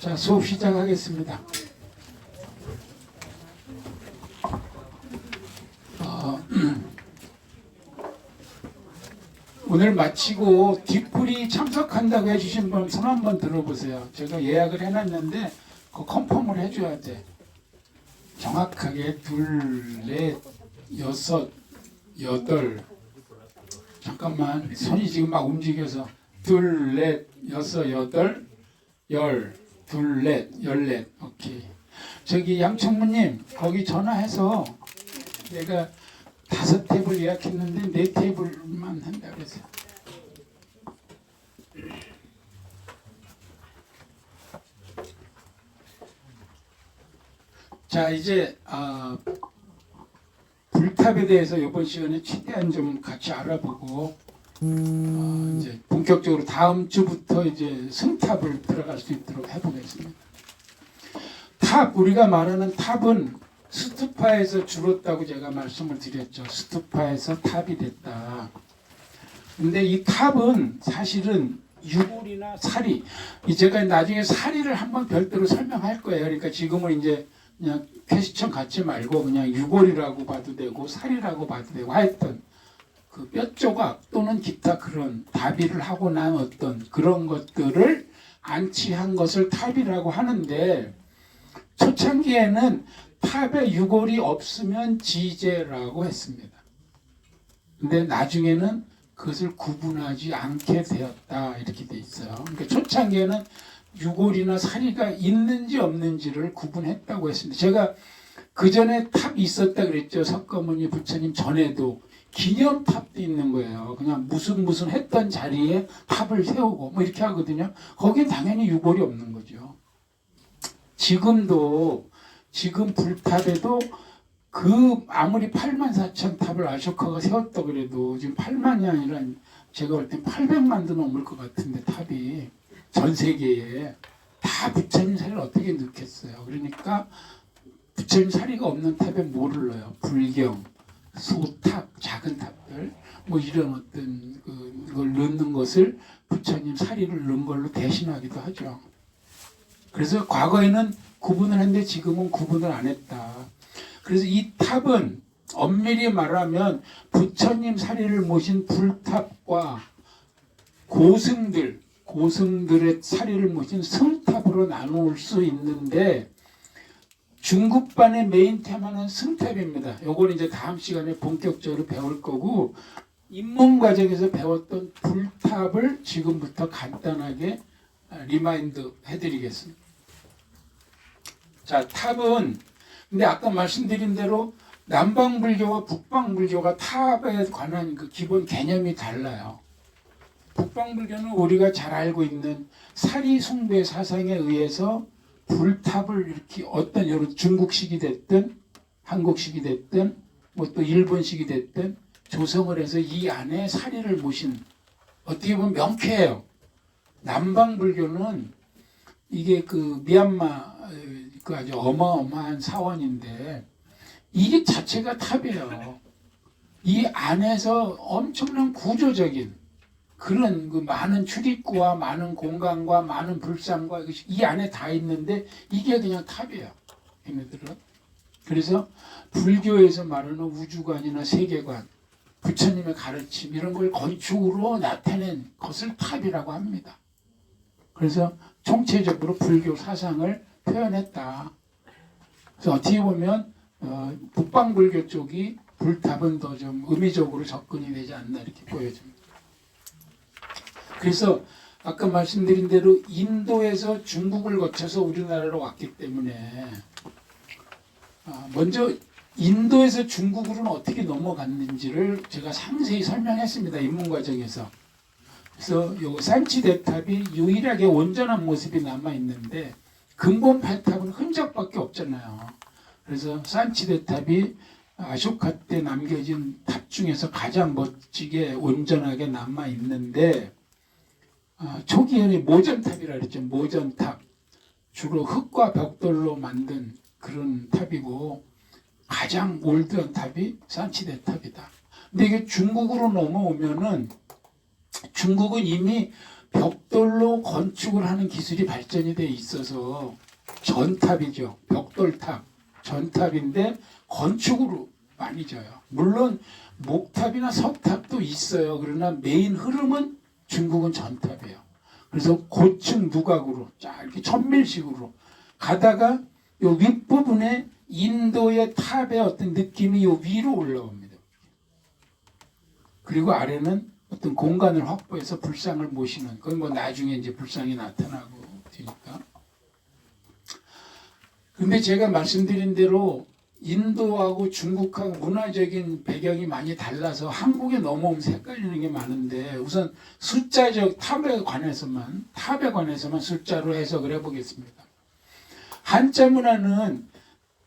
자, 수업 시작하겠습니다. 오늘 마치고 뒷풀이 참석한다고 해주신 분 손 한번 들어보세요. 제가 예약을 해놨는데 그 컨펌을 해줘야 돼. 정확하게 둘, 넷, 여섯, 여덟. 잠깐만, 손이 지금 막 움직여서 둘, 넷, 여섯, 여덟, 열, 둘, 넷, 열넷. 오케이. 저기 양청무님 거기 전화해서 내가 5테이블 예약했는데 4테이블만 한다 그래서. 자, 이제 불탑에 대해서 이번 시간에 최대한 좀 같이 알아보고 이제 본격적으로 다음 주부터 이제 승탑을 들어갈 수 있도록 해보겠습니다. 탑, 우리가 말하는 탑은 스투파에서 줄었다고 제가 말씀을 드렸죠. 스투파에서 탑이 됐다. 근데 이 탑은 사실은 유골이나 사리, 제가 나중에 사리를 한번 별도로 설명할 거예요. 그러니까 지금은 이제 그냥 퀘스천 갖지 말고 그냥 유골이라고 봐도 되고 사리라고 봐도 되고, 하여튼 그 뼈 조각 또는 기타 그런 다비를 하고 난 어떤 그런 것들을 안치한 것을 탑이라고 하는데, 초창기에는 탑에 유골이 없으면 지제라고 했습니다. 근데 나중에는 그것을 구분하지 않게 되었다 이렇게 돼 있어요. 그러니까 초창기에는 유골이나 사리가 있는지 없는지를 구분했다고 했습니다. 제가 그 전에 탑이 있었다 그랬죠. 석가모니 부처님 전에도 기념탑도 있는 거예요. 그냥 무슨 했던 자리에 탑을 세우고 뭐 이렇게 하거든요. 거기에 당연히 유골이 없는 거죠. 지금 불탑에도 그 아무리 84,000 탑을 아쇼카가 세웠다 그래도 지금 8만이 아니라 제가 볼 땐 800만도 넘을 것 같은데, 탑이 전 세계에 다 부처님 사리를 어떻게 넣겠어요. 그러니까 부처님 사리가 없는 탑에 뭐를 넣어요? 불경, 소탑, 작은 탑들 뭐 이런 어떤 그걸 넣는 것을 부처님 사리를 넣은 걸로 대신하기도 하죠. 그래서 과거에는 구분을 했는데 지금은 구분을 안 했다. 그래서 이 탑은 엄밀히 말하면 부처님 사리를 모신 불탑과 고승들의 사리를 모신 승탑으로 나눌 수 있는데, 중급반의 메인 테마는 승탑입니다. 요건 이제 다음 시간에 본격적으로 배울 거고, 입문 과정에서 배웠던 불탑을 지금부터 간단하게 리마인드 해드리겠습니다. 자, 탑은 근데 아까 말씀드린 대로 남방불교와 북방불교가 탑에 관한 그 기본 개념이 달라요. 북방불교는 우리가 잘 알고 있는 사리숭배 사상에 의해서 불탑을 이렇게 어떤 여러 중국식이 됐든 한국식이 됐든 뭐 또 일본식이 됐든 조성을 해서 이 안에 사리를 모신, 어떻게 보면 명쾌해요. 남방불교는 이게 그 미얀마 그 아주 어마어마한 사원인데 이게 자체가 탑이에요. 이 안에서 엄청난 구조적인 그런 그 많은 출입구와 많은 공간과 많은 불상과 이 안에 다 있는데 이게 그냥 탑이에요. 얘네들은. 그래서 불교에서 말하는 우주관이나 세계관, 부처님의 가르침 이런 걸 건축으로 나타낸 것을 탑이라고 합니다. 그래서 총체적으로 불교 사상을 표현했다. 그래서 어떻게 보면 북방불교 쪽이 불탑은 더 좀 의미적으로 접근이 되지 않나 이렇게 보여집니다. 그래서 아까 말씀드린 대로 인도에서 중국을 거쳐서 우리나라로 왔기 때문에 먼저 인도에서 중국으로는 어떻게 넘어갔는지를 제가 상세히 설명했습니다. 입문 과정에서. 그래서 요 산치대탑이 유일하게 온전한 모습이 남아 있는데 근본 8탑은 흔적밖에 없잖아요. 그래서 산치대탑이 아쇼카 때 남겨진 탑 중에서 가장 멋지게 온전하게 남아 있는데, 초기에는 모전탑이라 그랬죠. 모전탑, 주로 흙과 벽돌로 만든 그런 탑이고 가장 올드한 탑이 산치대탑이다. 근데 이게 중국으로 넘어오면은 중국은 이미 벽돌로 건축을 하는 기술이 발전이 돼 있어서 전탑이죠. 벽돌탑, 전탑인데 건축으로 많이 져요. 물론 목탑이나 석탑도 있어요. 그러나 메인 흐름은 중국은 전탑이에요. 그래서 고층 누각으로 쫙 이렇게 천밀식으로 가다가 요 윗부분에 인도의 탑의 어떤 느낌이 요 위로 올라옵니다. 그리고 아래는 어떤 공간을 확보해서 불상을 모시는, 그건 뭐 나중에 이제 불상이 나타나고 되니까. 근데 제가 말씀드린 대로 인도하고 중국하고 문화적인 배경이 많이 달라서 한국에 넘어오면서 헷갈리는 게 많은데, 우선 숫자적 탑에 관해서만 숫자로 해석을 해보겠습니다. 한자 문화는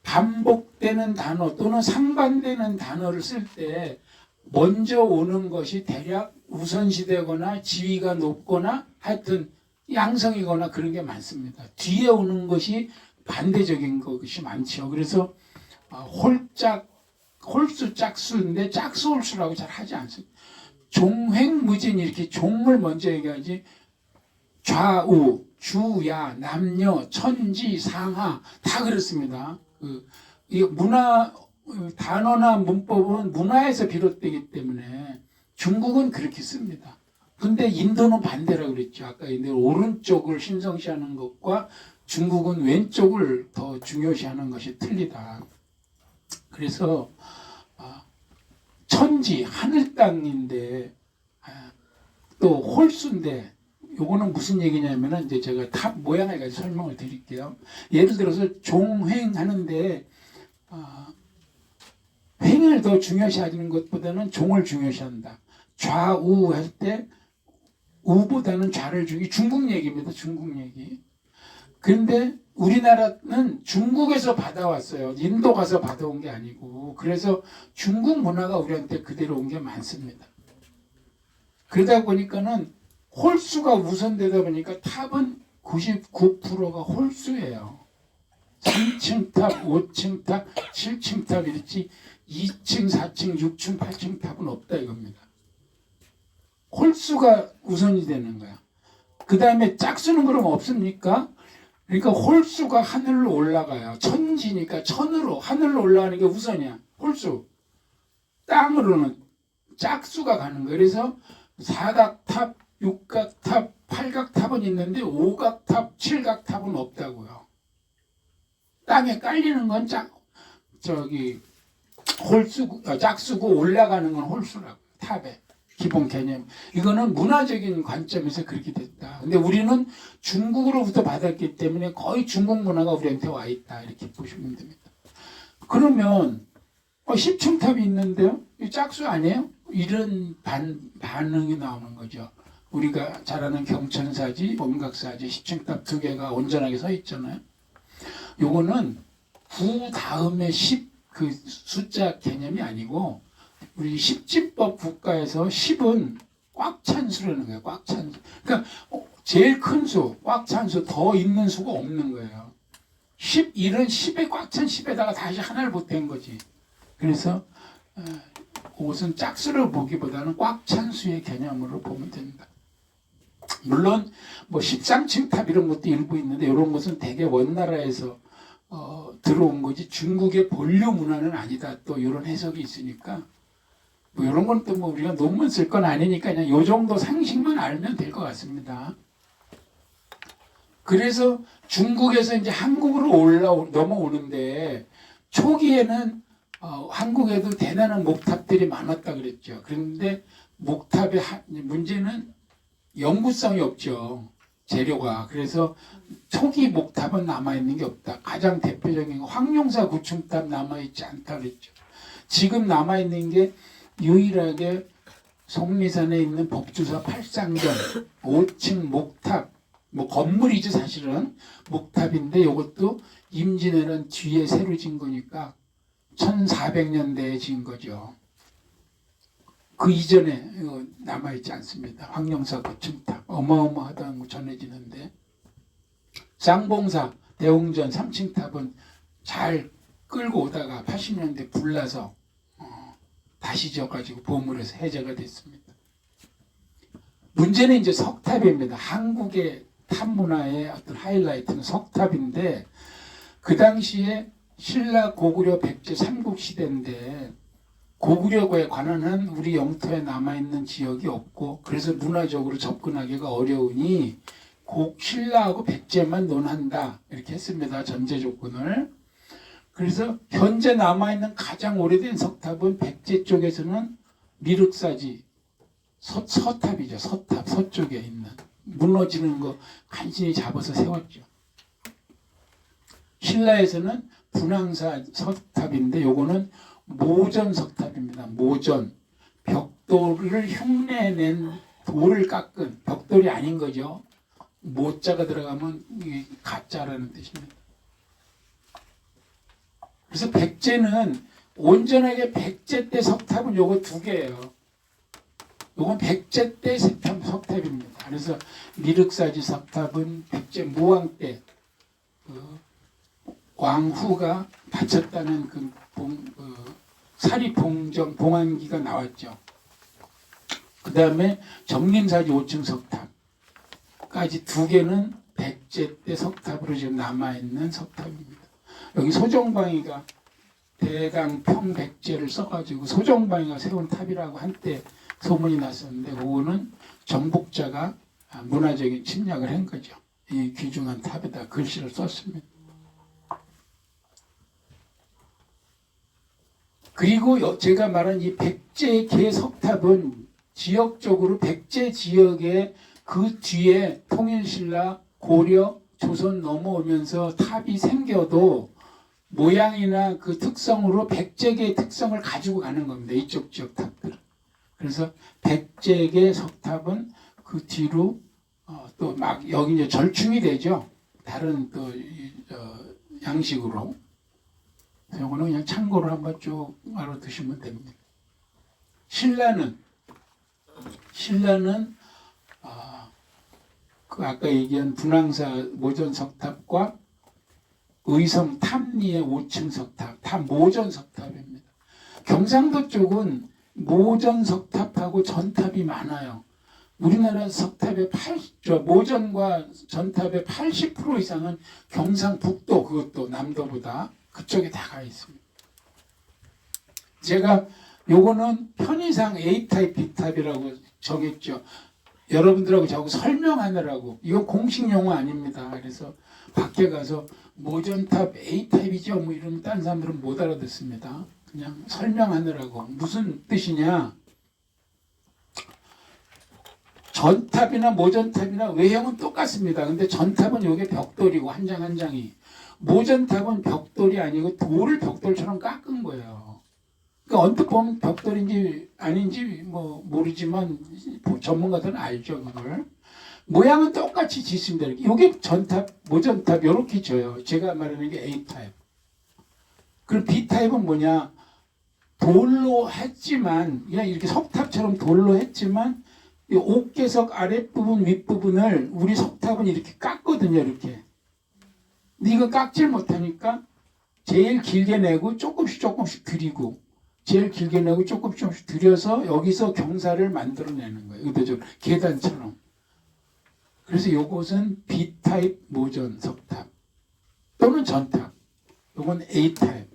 반복되는 단어 또는 상반되는 단어를 쓸 때 먼저 오는 것이 대략 우선시되거나 지위가 높거나 하여튼 양성이거나 그런 게 많습니다. 뒤에 오는 것이 반대적인 것이 많죠. 그래서 홀짝, 홀수, 짝수인데 짝수, 홀수라고 잘 하지 않습니다. 종횡무진 이렇게 종을 먼저 얘기하지 좌우, 주야, 남녀, 천지, 상하 다 그렇습니다. 이 문화 단어나 문법은 문화에서 비롯되기 때문에 중국은 그렇게 씁니다. 근데 인도는 반대라고 그랬죠. 아까 인도 오른쪽을 신성시하는 것과 중국은 왼쪽을 더 중요시하는 것이 틀리다. 그래서 천지, 하늘 땅인데 또 홀수인데, 요거는 무슨 얘기냐면은 이제 제가 탑 모양을 가지고 설명을 드릴게요. 예를 들어서 종횡하는데 횡을 더 중요시하는 것보다는 종을 중요시한다. 좌우 할 때 우보다는 좌를 중국 얘기입니다. 중국 얘기. 그런데 우리나라는 중국에서 받아왔어요. 인도 가서 받아온 게 아니고. 그래서 중국 문화가 우리한테 그대로 온 게 많습니다. 그러다 보니까는 홀수가 우선되다 보니까 탑은 99%가 홀수예요. 3층 탑, 5층 탑, 7층 탑 이렇지 2층, 4층, 6층, 8층 탑은 없다 이겁니다. 홀수가 우선이 되는 거야. 그 다음에 짝수는 그럼 없습니까? 그러니까 홀수가 하늘로 올라가요. 천지니까 천으로 하늘로 올라가는 게 우선이야. 홀수. 땅으로는 짝수가 가는 거예요. 그래서 사각탑, 육각탑, 팔각탑은 있는데 오각탑, 칠각탑은 없다고요. 땅에 깔리는 건 짝수고 올라가는 건 홀수라고. 탑에 기본 개념. 이거는 문화적인 관점에서 그렇게 됐다. 근데 우리는 중국으로부터 받았기 때문에 거의 중국 문화가 우리한테 와 있다 이렇게 보시면 됩니다. 그러면 10층 탑이 있는데요, 이 짝수 아니에요? 이런 반응이 나오는 거죠. 우리가 잘 아는 경천사지, 원각사지 10층 탑 두 개가 온전하게 서 있잖아요. 요거는 9 다음에 10 그 숫자 개념이 아니고, 우리 십진법 국가에서 10은 꽉 찬 수라는 거예요. 꽉 찬 수. 그러니까 제일 큰 수, 꽉 찬 수, 더 있는 수가 없는 거예요. 11은 10에 꽉 찬 10에다가 다시 하나를 보탠 거지. 그래서 그것은 짝수를 보기보다는 꽉 찬 수의 개념으로 보면 된다. 물론 뭐 13층 탑 이런 것도 일부 있는데, 이런 것은 대개 원나라에서 들어온 거지 중국의 본류 문화는 아니다. 또 이런 해석이 있으니까 뭐 이런 건 또 뭐 우리가 논문 쓸 건 아니니까 그냥 요 정도 상식만 알면 될 것 같습니다. 그래서 중국에서 이제 한국으로 넘어오는데, 초기에는 한국에도 대단한 목탑들이 많았다 그랬죠. 그런데 목탑의 문제는 영구성이 없죠. 재료가. 그래서 초기 목탑은 남아있는 게 없다. 가장 대표적인 건 황룡사 구층탑 남아있지 않다 그랬죠. 지금 남아있는 게 유일하게 속리산에 있는 법주사 팔상전 5층 목탑, 뭐 건물이죠 사실은. 목탑인데 이것도 임진왜란 뒤에 새로 진 거니까 1400년대에 진 거죠. 그 이전에 남아있지 않습니다. 황룡사 구층탑 어마어마하다는 거 전해지는데, 쌍봉사 대웅전 3층 탑은 잘 끌고 오다가 80년대 불나서 다시 져가지고 보물에서 해제가 됐습니다. 문제는 이제 석탑입니다. 한국의 탑 문화의 어떤 하이라이트는 석탑인데 그 당시에 신라 고구려 백제 삼국 시대인데 고구려에 관한 한 우리 영토에 남아있는 지역이 없고 그래서 문화적으로 접근하기가 어려우니 신라하고 백제만 논한다 이렇게 했습니다. 전제 조건을. 그래서 현재 남아있는 가장 오래된 석탑은 백제 쪽에서는 미륵사지 서탑이죠. 서탑 서쪽에 있는 무너지는 거 간신히 잡아서 세웠죠. 신라에서는 분황사 석탑인데 요거는 모전 석탑입니다. 모전 벽돌을 흉내낸 돌을 깎은 벽돌이 아닌 거죠. 모자가 들어가면 이게 가짜라는 뜻입니다. 그래서 백제는 온전하게 백제 때 석탑은 요거 두 개예요. 요건 백제 때 석탑입니다. 그래서 미륵사지 석탑은 백제 무왕 때 왕후가 바쳤다는 사리봉정 봉안기가 나왔죠. 그 다음에 정림사지 5층 석탑까지 두 개는 백제 때 석탑으로 지금 남아있는 석탑입니다. 여기 소정방이가 대강 평백제를 써가지고 소정방이가 세운 탑이라고 한때 소문이 났었는데 그거는 정복자가 문화적인 침략을 한 거죠. 이 귀중한 탑에다 글씨를 썼습니다. 그리고 제가 말한 이 백제 개석탑은 지역적으로 백제 지역에 그 뒤에 통일신라, 고려, 조선 넘어오면서 탑이 생겨도 모양이나 그 특성으로 백제계의 특성을 가지고 가는 겁니다. 이쪽 지역 탑들은. 그래서 백제계 석탑은 그 뒤로 또 막 여기 이제 절충이 되죠. 다른 또 양식으로. 이거는 그냥 참고로 한번 쭉 알아두시면 됩니다. 신라는 그 아까 얘기한 분황사 모전 석탑과 의성 탐리의 5층 석탑, 다 모전 석탑입니다. 경상도 쪽은 모전 석탑하고 전탑이 많아요. 우리나라 석탑의 모전과 전탑의 80% 이상은 경상북도, 그것도 남도보다 그쪽에 다 가 있습니다. 제가 요거는 편의상 A타입, B타입이라고 정했죠. 여러분들하고 저하고 설명하느라고. 이거 공식 용어 아닙니다. 그래서 밖에 가서 모전탑 A타입이죠 뭐 이러면 다른 사람들은 못 알아듣습니다. 그냥 설명하느라고. 무슨 뜻이냐, 전탑이나 모전탑이나 외형은 똑같습니다. 근데 전탑은 요게 벽돌이고 한 장 한 장이, 모전탑은 벽돌이 아니고 돌을 벽돌처럼 깎은 거예요. 그러니까 언뜻 보면 벽돌인지 아닌지 뭐 모르지만 전문가들은 알죠. 그걸 모양은 똑같이 짓습니다. 이게 전탑, 모전탑 이렇게 져요. 제가 말하는 게 A타입. 그리고 B타입은 뭐냐, 돌로 했지만 그냥 이렇게 석탑처럼 돌로 했지만 이 옥계석 아랫부분 윗부분을 우리 석탑은 이렇게 깎거든요. 이렇게. 근데 이거 깎질 못하니까 제일 길게 내고 조금씩 들이고, 제일 길게 내고 조금씩 들여서 여기서 경사를 만들어내는 거예요. 의도적으로 계단처럼. 그래서 요것은 B타입 모전 석탑 또는 전탑, 요건 A타입.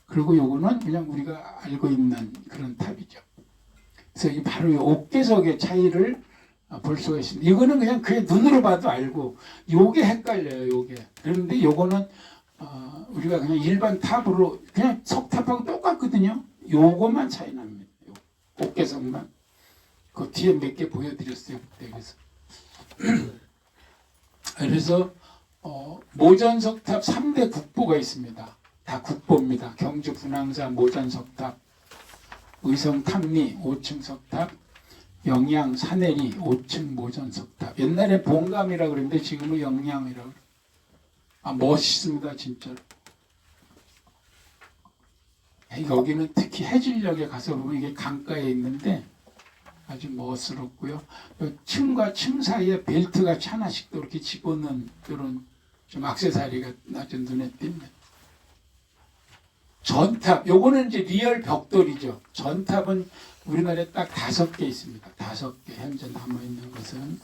그리고 요거는 그냥 우리가 알고 있는 그런 탑이죠. 그래서 이 바로 이 옥계석의 차이를 볼 수가 있습니다. 이거는 그냥 눈으로 봐도 알고, 요게 헷갈려요. 요게. 그런데 요거는 우리가 그냥 일반 탑으로 그냥 석탑하고 똑같거든요. 요거만 차이 납니다. 옥계석만. 그 뒤에 몇 개 보여드렸어요. 그때. 그래서 모전석탑 3대 국보가 있습니다. 다 국보입니다. 경주 분황사 모전석탑, 의성 탐리 5층 석탑, 영양 사내리 5층 모전석탑. 옛날에 봉감이라고 그랬는데 지금은 영양이라고. 멋있습니다. 진짜로. 여기는 특히 해질녘에 가서 보면 이게 강가에 있는데 아주 멋스럽고요. 층과 층 사이에 벨트가 하나씩 또 이렇게 집어넣은 이런 좀 액세서리가 아주 눈에 띕니다. 전탑, 요거는 이제 리얼 벽돌이죠. 전탑은 우리나라에 딱 5개 있습니다. 5개 현재 남아있는 것은.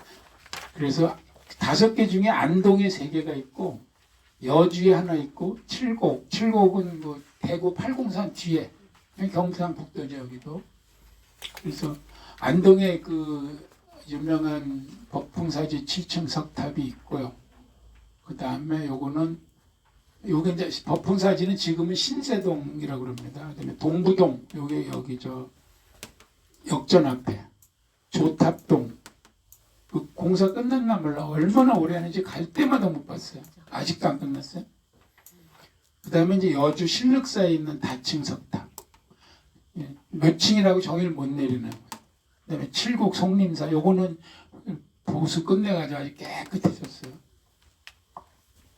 그래서 5개 중에 안동에 3개가 있고 여주에 하나 있고 칠곡은 뭐 대구 팔공산 뒤에 경상북도죠 여기도. 그래서 안동에 그 유명한 법풍사지 7층 석탑이 있고요. 그 다음에 요게 이제 법풍사지는 지금은 신세동이라고 그럽니다. 그다음에 동부동 여기 저 역전 앞에 조탑동 그 공사 끝났나 몰라. 얼마나 오래 하는지 갈 때마다 못 봤어요. 아직도 안 끝났어요. 그 다음에 이제 여주 신륵사에 있는 다층 석탑. 예, 몇 층이라고 정의를 못 내리는 거예요. 그 다음에 칠곡 송림사 요거는 보수 끝내가지고 아주 깨끗해졌어요.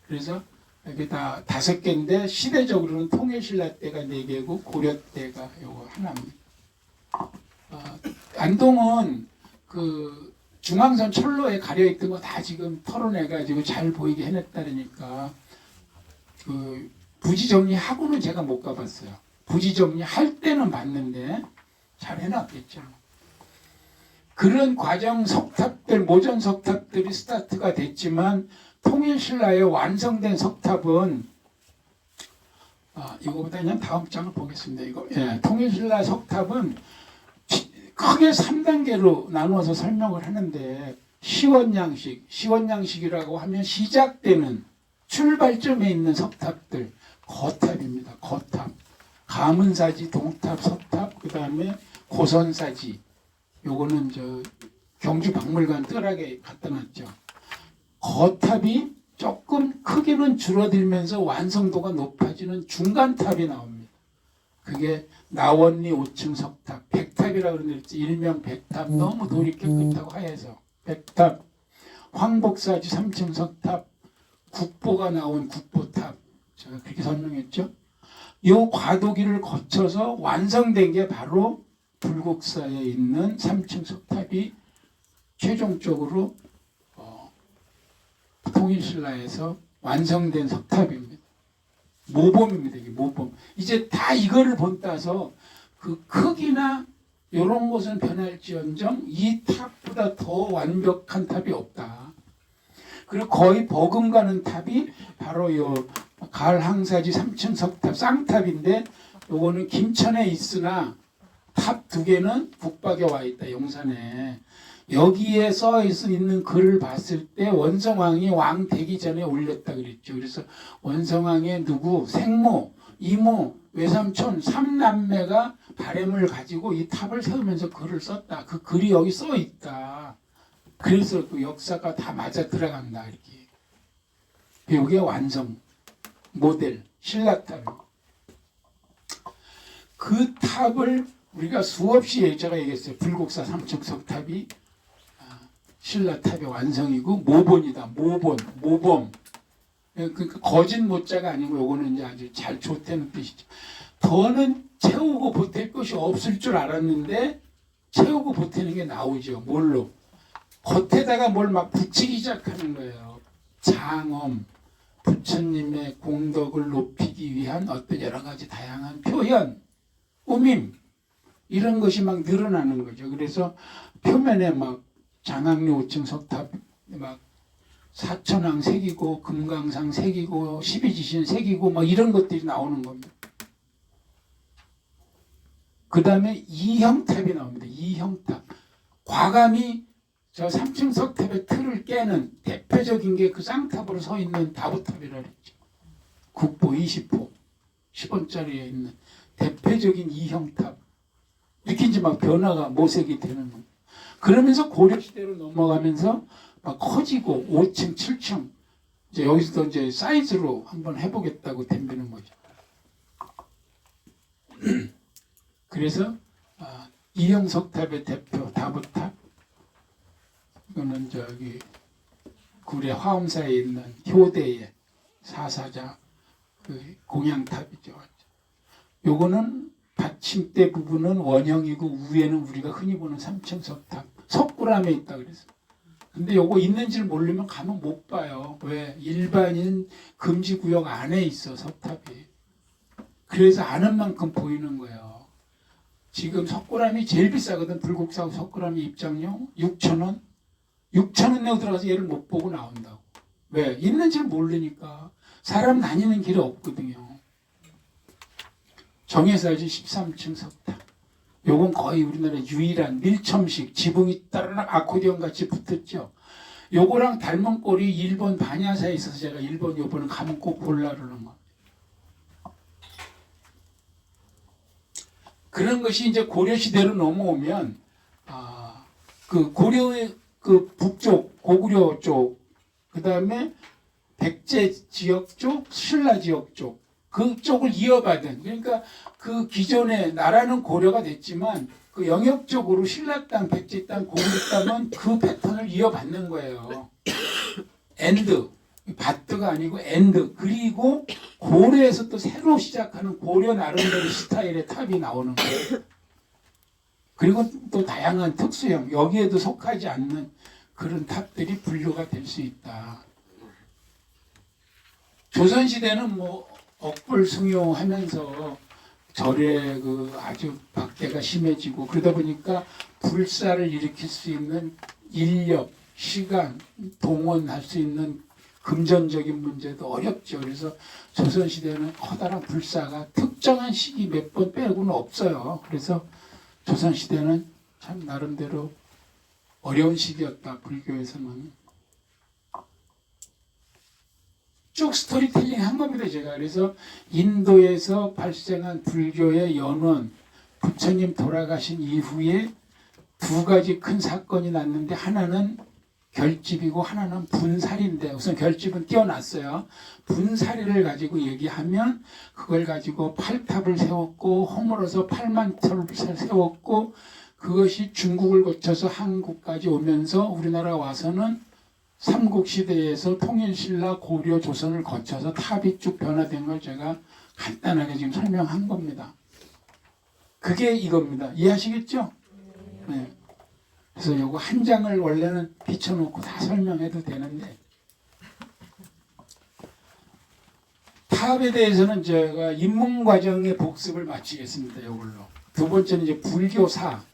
그래서 여기 다 5개인데 시대적으로는 통일신라 때가 4개고 고려 때가 요거 하나입니다. 안동은 그 중앙선 철로에 가려있던 거 다 지금 털어내가지고 잘 보이게 해냈다니까 그 부지 정리하고는 제가 못 가봤어요. 부지 정리할 때는 봤는데 잘 해놨겠죠. 그런 과정 석탑들, 모전 석탑들이 스타트가 됐지만 통일신라에 완성된 석탑은 이거보다 그냥 다음 장을 보겠습니다. 이거 통일신라 석탑은 크게 3단계로 나누어서 설명을 하는데 시원양식이라고 하면 시작되는 출발점에 있는 석탑들 거탑입니다. 거탑, 가문사지, 동탑, 석탑, 그 다음에 고선사지. 요거는 저 경주박물관 뜰하게 갖다 놨죠. 거탑이 조금 크기는 줄어들면서 완성도가 높아지는 중간탑이 나옵니다. 그게 나원리 5층 석탑, 백탑이라고 그러는데 일명 백탑, 너무 돌이 깨끗하고 하얘서 백탑, 황복사지 3층 석탑, 국보가 나온 국보탑, 제가 그렇게 설명했죠. 이 과도기를 거쳐서 완성된 게 바로 불국사에 있는 3층 석탑이 최종적으로 통일신라에서 완성된 석탑입니다. 모범입니다. 이게 모범. 이제 다 이거를 본따서 그 크기나 이런 것은 변할지언정 이 탑보다 더 완벽한 탑이 없다. 그리고 거의 버금가는 탑이 바로 요 가을항사지 3층 석탑 쌍탑인데 요거는 김천에 있으나 탑 2개는 북박에 와 있다. 용산에. 여기에 써 있는 글을 봤을 때 원성왕이 왕 되기 전에 올렸다 그랬죠. 그래서 원성왕의 누구 생모, 이모, 외삼촌 3남매가 바램을 가지고 이 탑을 세우면서 글을 썼다. 그 글이 여기 써 있다. 그래서 그 역사가 다 맞아 들어간다 이렇게. 이게 완성 모델 신라탑. 그 탑을 우리가 수없이 제가 얘기했어요. 불국사 3층 석탑이 신라탑의 완성이고 모본이다. 모범. 그러니까 거짓 모자가 아니고 요거는 이제 아주 잘 좋다는 뜻이죠. 더는 채우고 보탤 것이 없을 줄 알았는데 채우고 보태는 게 나오죠. 뭘로? 겉에다가 뭘 막 붙이기 시작하는 거예요. 장엄, 부처님의 공덕을 높이기 위한 어떤 여러 가지 다양한 표현, 꾸밈 이런 것이 막 늘어나는 거죠. 그래서 표면에 막 장학리 5층 석탑 막 사천왕 새기고 금강상 새기고 12지신 새기고 막 이런 것들이 나오는 겁니다. 그 다음에 이형탑이 나옵니다. 이형탑. 과감히 저 3층 석탑의 틀을 깨는 대표적인 게 그 쌍탑으로 서 있는 다부탑이라 그랬죠. 국보 20호 10원짜리에 있는 대표적인 이형탑. 이렇게 이제 막 변화가 모색이 되는 겁니다. 그러면서 고려시대로 넘어가면서 막 커지고 5층, 7층 이제 여기서도 이제 사이즈로 한번 해보겠다고 덤비는 거죠. 그래서 이형석탑의 대표 다부탑 이거는 저기 구례 화엄사에 있는 효대의 사사자 그 공양탑이죠. 요거는 받침대 부분은 원형이고 위에는 우리가 흔히 보는 3층 석탑 석굴암에 있다 그래서. 근데 요거 있는지를 모르면 가면 못 봐요. 왜? 일반인 금지구역 안에 있어 석탑이. 그래서 아는 만큼 보이는 거예요. 지금 석굴암이 제일 비싸거든. 불국사 석굴암이 입장료 6,000원. 6,000원 내고 들어가서 얘를 못 보고 나온다고. 왜? 있는지 모르니까. 사람 다니는 길이 없거든요. 정해사지 13층 석탑. 요건 거의 우리나라 유일한 밀첨식 지붕이 따르락 아코디언 같이 붙었죠. 요거랑 닮은 꼴이 일본 반야사에 있어서 제가 일본 요번에 가면 꼭 볼라 그러는 거. 그런 것이 이제 고려 시대로 넘어오면 그 고려의 그 북쪽 고구려 쪽, 그 다음에 백제 지역 쪽, 신라 지역 쪽 그쪽을 이어받은, 그러니까 그 기존의 나라는 고려가 됐지만 그 영역적으로 신라 땅, 백제 땅, 고구려 땅은 그 패턴을 이어받는 거예요. 엔드, 바트가 아니고 엔드. 그리고 고려에서 또 새로 시작하는 고려 나름대로 스타일의 탑이 나오는 거예요. 그리고 또 다양한 특수형, 여기에도 속하지 않는 그런 탑들이 분류가 될 수 있다. 조선시대는 뭐 억불숭용하면서 절에 그 아주 박대가 심해지고 그러다 보니까 불사를 일으킬 수 있는 인력, 시간, 동원할 수 있는 금전적인 문제도 어렵죠. 그래서 조선시대는 커다란 불사가 특정한 시기 몇 번 빼고는 없어요. 그래서 조선시대는 참 나름대로 어려운 시기였다. 불교에서는. 쭉 스토리텔링 한 겁니다. 제가. 그래서 인도에서 발생한 불교의 연원, 부처님 돌아가신 이후에 두 가지 큰 사건이 났는데 하나는 결집이고 하나는 분살인데, 우선 결집은 뛰어났어요. 분살이를 가지고 얘기하면 그걸 가지고 8탑을 세웠고 허물어서 8만탑을 세웠고 그것이 중국을 거쳐서 한국까지 오면서 우리나라 와서는 삼국시대에서 통일신라 고려 조선을 거쳐서 탑이 쭉 변화된 걸 제가 간단하게 지금 설명한 겁니다. 그게 이겁니다. 이해하시겠죠? 네. 그래서 요거 한 장을 원래는 비춰놓고 다 설명해도 되는데, 탑에 대해서는 제가 입문과정의 복습을 마치겠습니다. 이걸로. 두 번째는 이제 불교사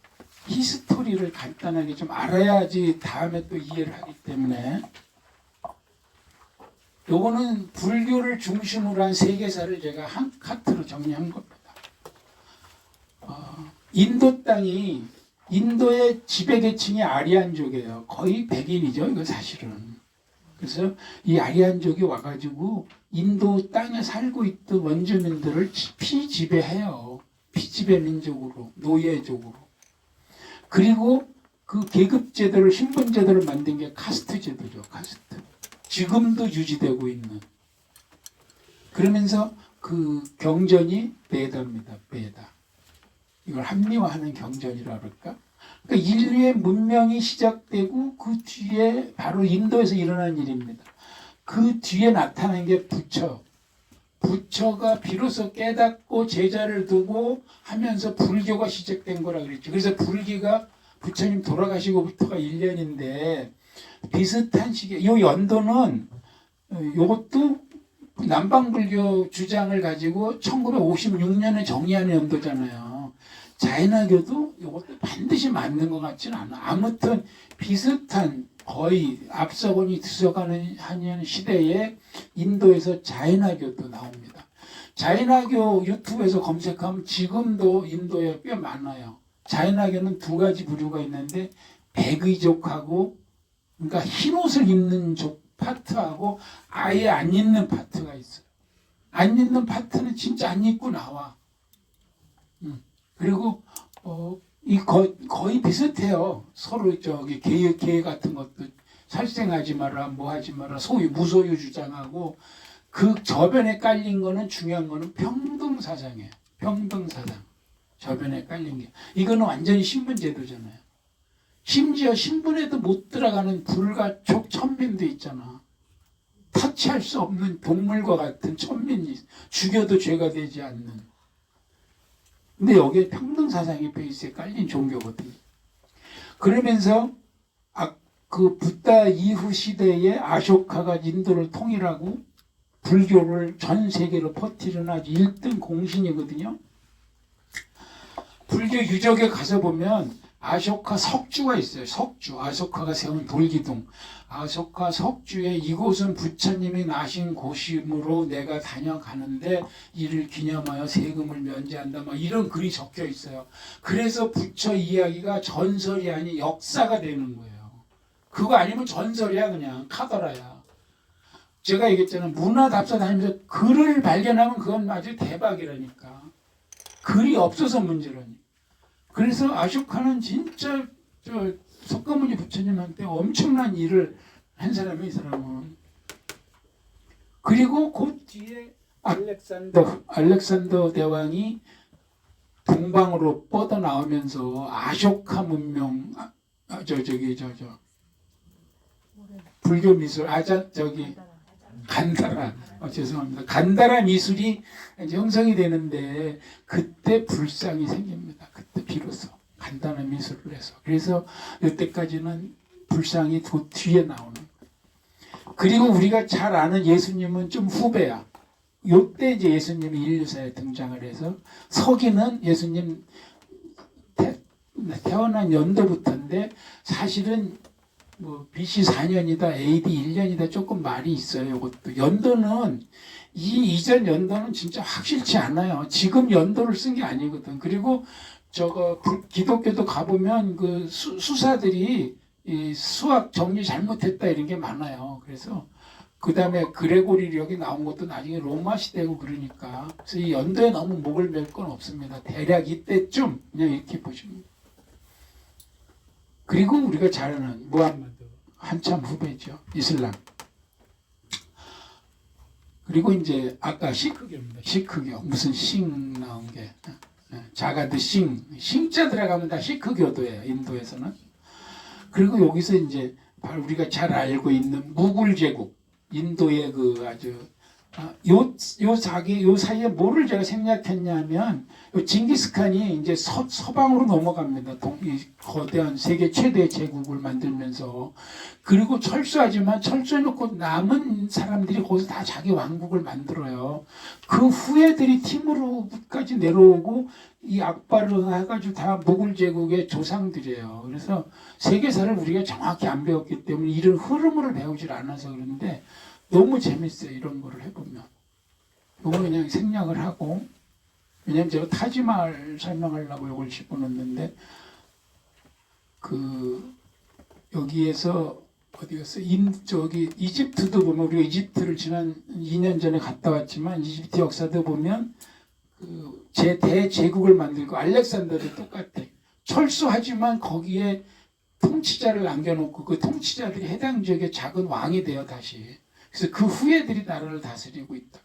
히스토리를 간단하게 좀 알아야지 다음에 또 이해를 하기 때문에, 요거는 불교를 중심으로 한 세계사를 제가 한 카트로 정리한 겁니다. 인도 땅이, 인도의 지배계층이 아리안족이에요. 거의 백인이죠, 이거 사실은. 그래서 이 아리안족이 와가지고 인도 땅에 살고 있던 원주민들을 피지배해요. 피지배 민족으로, 노예족으로. 그리고 그 계급제도를, 신분제도를 만든 게 카스트 제도죠. 카스트. 지금도 유지되고 있는. 그러면서 그 경전이 베다입니다. 베다. 이걸 합리화하는 경전이라 그럴까? 그러니까 인류의 문명이 시작되고 그 뒤에 바로 인도에서 일어난 일입니다. 그 뒤에 나타난 게 부처. 부처가 비로소 깨닫고 제자를 두고 하면서 불교가 시작된 거라 그랬죠. 그래서 불교가 부처님 돌아가시고부터가 1년인데 비슷한 시기에, 요 연도는 요것도 남방불교 주장을 가지고 1956년에 정의하는 연도잖아요. 자이나교도 이것도 반드시 맞는 것 같지는 않아. 아무튼 비슷한, 거의 앞서거니 뒤서가는 하는 시대에 인도에서 자이나교도 나옵니다. 자이나교 유튜브에서 검색하면 지금도 인도에 꽤 많아요. 자이나교는 두 가지 부류가 있는데 백의족하고, 그러니까 흰 옷을 입는 족 파트하고 아예 안 입는 파트가 있어요. 안 입는 파트는 진짜 안 입고 나와. 그리고 거의 비슷해요. 서로 저기 개 같은 것도 살생하지 마라, 뭐 하지 마라, 소유 무소유 주장하고, 그 저변에 깔린 거는, 중요한 거는 평등 사상이에요. 평등 사상. 저변에 깔린 게, 이거는 완전히 신분제도잖아요. 심지어 신분에도 못 들어가는 불가촉 천민도 있잖아. 타치할 수 없는 동물과 같은 천민이, 죽여도 죄가 되지 않는. 근데 여기에 평등 사상이 베이스에 깔린 종교거든요. 그러면서 그 붓다 이후 시대에 아쇼카가 인도를 통일하고 불교를 전 세계로 퍼뜨리는 아주 1등 공신이거든요. 불교 유적에 가서 보면 아쇼카 석주가 있어요. 석주. 아쇼카가 세운 돌기둥. 아쇼카 석주에 이곳은 부처님이 나신 곳이므로 내가 다녀가는데 이를 기념하여 세금을 면제한다. 막 이런 글이 적혀 있어요. 그래서 부처 이야기가 전설이 아닌 역사가 되는 거예요. 그거 아니면 전설이야, 그냥 카더라야. 제가 얘기했잖아요. 문화답사 다니면서 글을 발견하면 그건 아주 대박이라니까. 글이 없어서 문제라니. 그래서 아쇼카는 진짜 석가모니 부처님한테 엄청난 일을 한 사람이 이 사람은. 그리고 그 뒤에 알렉산더 대왕이 동방으로 뻗어 나오면서 아쇼카 문명, 불교 미술 간다라, 죄송합니다. 간다라 미술이 이제 형성이 되는데 그때 불상이 생깁니다. 그때 비로소 간다라 미술을 해서. 그래서 이때까지는 불상이 뒤에 나오는 거예요. 그리고 우리가 잘 아는 예수님은 좀 후배야. 요때 이제 예수님이 인류사에 등장을 해서 서기는 예수님 태어난 연도부터인데 사실은 뭐 BC 4년이다, AD 1년이다 조금 말이 있어요. 이것도 연도는 이 이전 연도는 진짜 확실치 않아요. 지금 연도를 쓴 게 아니거든. 그리고 기독교도 가보면 그 수사들이 이 수학 정리 잘못했다 이런 게 많아요. 그래서 그 다음에 그레고리력이 나온 것도 나중에 로마 시대고 그러니까 그래서 이 연도에 너무 목을 맬 건 없습니다. 대략 이때쯤 그냥 이렇게 보시면 돼요. 그리고 우리가 잘 아는 무함마드 한참 후배죠. 이슬람. 그리고 이제 아까 시크교입니다. 시크교 무슨 싱 나온 게 자가드 싱자 들어가면 다 시크교도예요. 인도에서는. 그리고 여기서 이제 바로 우리가 잘 알고 있는 무굴 제국 인도의 그 아주 요 사이에 뭐를 제가 생략했냐면 징기스칸이 이제 서방으로 넘어갑니다. 이 거대한 세계 최대 제국을 만들면서. 그리고 철수하지만 철수해놓고 남은 사람들이 거기서 다 자기 왕국을 만들어요. 그 후예들이 팀으로까지 내려오고 이 악바를 해가지고 다 모굴 제국의 조상들이에요. 그래서 세계사를 우리가 정확히 안 배웠기 때문에 이런 흐름을 배우질 않아서 그런데 너무 재밌어요. 이런 거를 해보면. 이거 그냥 생략을 하고, 왜냐면 제가 타지마할 설명하려고 이걸 집어넣는데, 여기에서, 어디였어? 이집트도 보면, 우리가 이집트를 지난 2년 전에 갔다 왔지만, 이집트 역사도 보면, 대제국을 만들고, 알렉산더도 똑같아. 철수하지만 거기에 통치자를 남겨놓고, 그 통치자들이 해당 지역의 작은 왕이 돼요, 다시. 그래서 그 후예들이 나라를 다스리고 있다.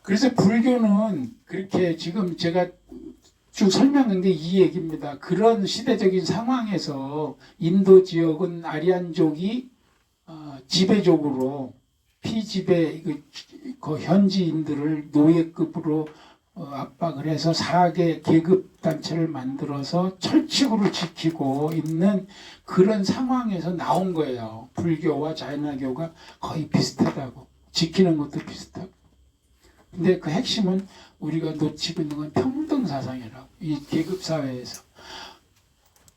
그래서 불교는 그렇게 지금 제가 쭉 설명한 게 이 얘기입니다. 그런 시대적인 상황에서 인도 지역은 아리안족이 지배적으로 피지배 그 현지인들을 노예급으로 압박을 해서 4개 계급 단체를 만들어서 철칙으로 지키고 있는 그런 상황에서 나온 거예요. 불교와 자이나교가 거의 비슷하다고. 지키는 것도 비슷하고. 근데 그 핵심은 우리가 놓치고 있는 건 평등사상이라고. 이 계급사회에서.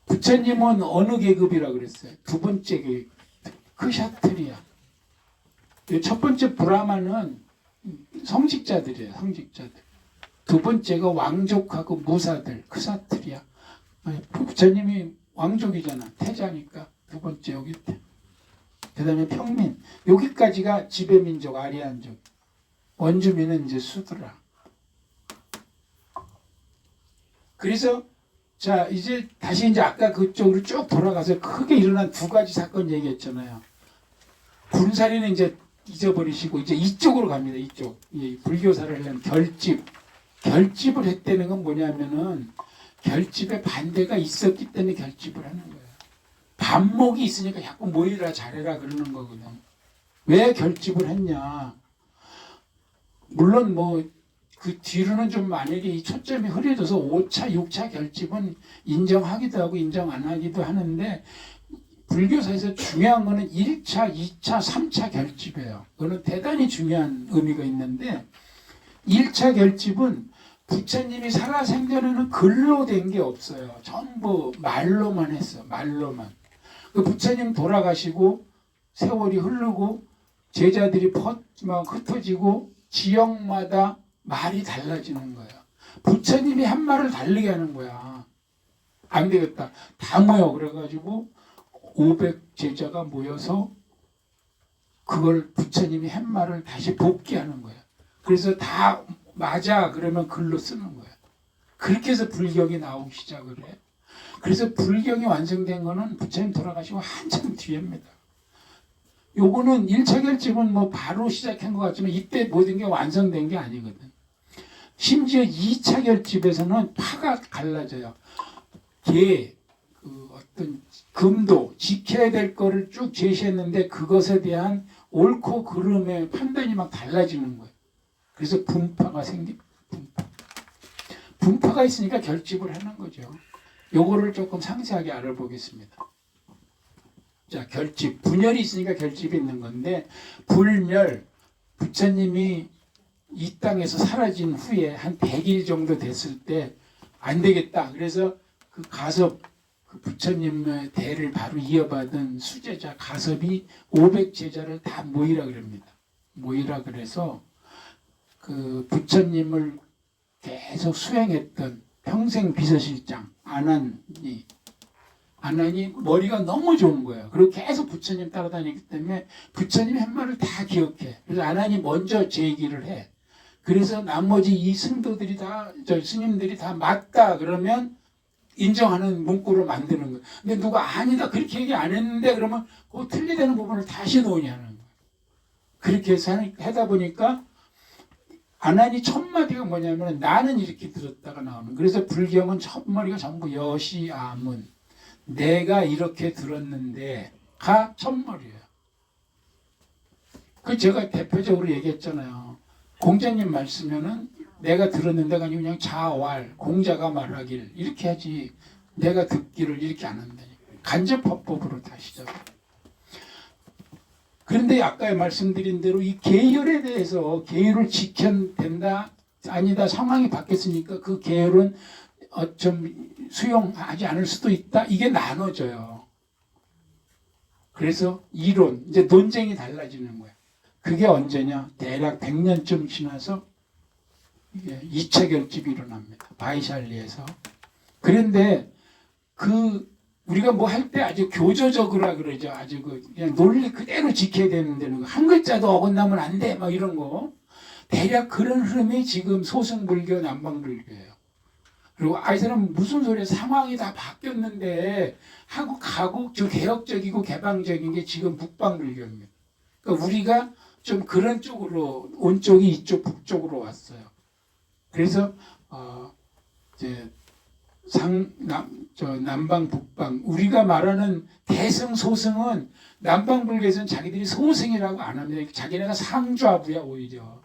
부처님은 어느 계급이라고 그랬어요? 두 번째 계급. 크샤트리야. 첫 번째 브라마는 성직자들이에요. 성직자들. 두 번째가 왕족하고 무사들, 크사트리야. 부처님이 왕족이잖아. 태자니까. 두 번째 여기 때. 그 다음에 평민. 여기까지가 지배민족, 아리안족. 원주민은 이제 수드라. 그래서 자 이제 다시 이제 아까 그쪽으로 쭉 돌아가서 크게 일어난 두 가지 사건 얘기했잖아요. 군사리는 이제 잊어버리시고 이제 이쪽으로 갑니다. 이쪽. 불교사를 하려면 결집을 했다는 건 뭐냐면은 결집에 반대가 있었기 때문에 결집을 하는 거예요. 반목이 있으니까 자꾸 모이라 잘해라 그러는 거거든. 왜 결집을 했냐? 물론 뭐 그 뒤로는 좀 만약에 이 초점이 흐려져서 5차, 6차 결집은 인정하기도 하고 인정 안 하기도 하는데 불교사에서 중요한 거는 1차, 2차, 3차 결집이에요. 그거는 대단히 중요한 의미가 있는데 1차 결집은 부처님이 살아생전에는 글로 된 게 없어요. 전부 말로만 했어. 말로만. 그 부처님 돌아가시고 세월이 흐르고 제자들이 막 흩어지고 지역마다 말이 달라지는 거예요. 부처님이 한 말을 다르게 하는 거야. 안 되겠다. 다 모여. 그래가지고 500 제자가 모여서 그걸 부처님이 한 말을 다시 복귀하는 거예요. 그래서 다 맞아. 그러면 글로 쓰는 거예요. 그렇게 해서 불경이 나오기 시작을 해요. 그래서 불경이 완성된 거는 부처님 돌아가시고 한참 뒤입니다. 요거는 1차 결집은 뭐 바로 시작한 것 같지만 이때 모든 게 완성된 게 아니거든. 심지어 2차 결집에서는 파가 갈라져요. 어떤 금도 지켜야 될 거를 쭉 제시했는데 그것에 대한 옳고 그름의 판단이 막 달라지는 거예요. 그래서 분파가 생깁니다. 분파가 있으니까 결집을 하는 거죠. 요거를 조금 상세하게 알아보겠습니다. 자, 결집. 분열이 있으니까 결집이 있는 건데 불멸, 부처님이 이 땅에서 사라진 후에 한 100일 정도 됐을 때 안 되겠다. 그래서 그 가섭, 그 부처님의 대를 바로 이어받은 수제자 가섭이 500제자를 다 모이라 그럽니다. 모이라 그래서 그 부처님을 계속 수행했던 평생 비서실장 안한이 머리가 너무 좋은 거예요. 그리고 계속 부처님 따라다니기 때문에 부처님이 한 말을 다 기억해. 그래서 안한이 먼저 제기를 해. 그래서 나머지 이 스님들이 다 맞다 그러면 인정하는 문구를 만드는 거예요. 근데 누가 아니다 그렇게 얘기 안 했는데 그러면 그 틀리다는 부분을 다시 논의하는 거예요. 그렇게 해서 하다 보니까 안한이 첫 마디가 뭐냐면 나는 이렇게 들었다가 나오는. 그래서 불경은 첫 마디가 전부 여시아문 내가 이렇게 들었는데가 첫 마디예요. 그 제가 대표적으로 얘기했잖아요. 공자님 말씀에는 내가 들었는데가 아니고 그냥 자왈 공자가 말하길 이렇게 하지 내가 듣기를 이렇게 안 한다니까. 간접화법으로 다 시작해요. 그런데 아까 말씀드린 대로 이 계율에 대해서 계율을 지켜야 된다 아니다 상황이 바뀌었으니까 그 계율은 좀 수용하지 않을 수도 있다 이게 나눠져요. 그래서 이론 이제 논쟁이 달라지는 거예요. 그게 언제냐 대략 100년쯤 지나서 이게 2차 결집이 일어납니다. 바이샬리에서. 그런데 우리가 뭐 할 때 아주 교조적으로 그러죠. 아주 그냥 논리 그대로 지켜야 되는데 한 글자도 어긋나면 안 돼. 막 이런 거. 대략 그런 흐름이 지금 소승불교, 남방불교예요. 그리고 이 사람 무슨 소리야. 상황이 다 바뀌었는데 하고 가고 저 개혁적이고 개방적인 게 지금 북방불교입니다. 그러니까 우리가 좀 그런 쪽으로 온 쪽이 이쪽 북쪽으로 왔어요. 그래서 이제 남방 북방 우리가 말하는 대승 소승은 남방불교에서는 자기들이 소승이라고 안 합니다. 자기네가 상좌부야 오히려.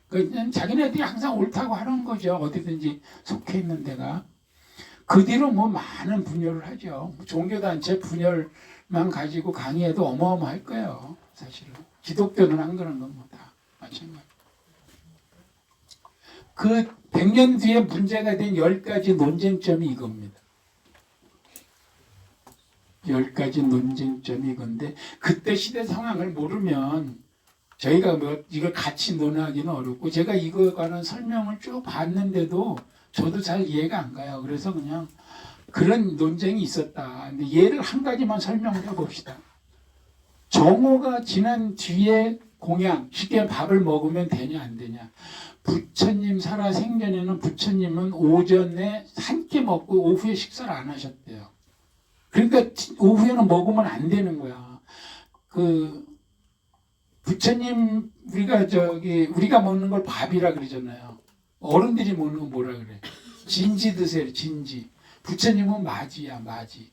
그냥 자기네들이 항상 옳다고 하는 거죠. 어디든지 속해 있는 데가. 그 뒤로 뭐 많은 분열을 하죠. 종교단체 분열만 가지고 강의해도 어마어마할 거예요. 사실은. 기독교는 안 그런 건 뭐 다 마찬가지. 그 100년 뒤에 문제가 된 10가지 논쟁점이 이겁니다. 10가지 논쟁점이 이건데 그때 시대 상황을 모르면 저희가 뭐 이걸 같이 논하기는 어렵고 제가 이거에 관한 설명을 쭉 봤는데도 저도 잘 이해가 안 가요. 그래서 그냥 그런 논쟁이 있었다. 근데 예를 한 가지만 설명을 해봅시다. 정오가 지난 뒤에 공양, 쉽게 밥을 먹으면 되냐 안 되냐. 부처님 살아 생전에는 부처님은 오전에 한 끼 먹고 오후에 식사를 안 하셨대요. 그러니까 오후에는 먹으면 안 되는 거야. 부처님 우리가 먹는 걸 밥이라 그러잖아요. 어른들이 먹는 거 뭐라 그래? 진지 드세요. 진지. 부처님은 마지야 마지.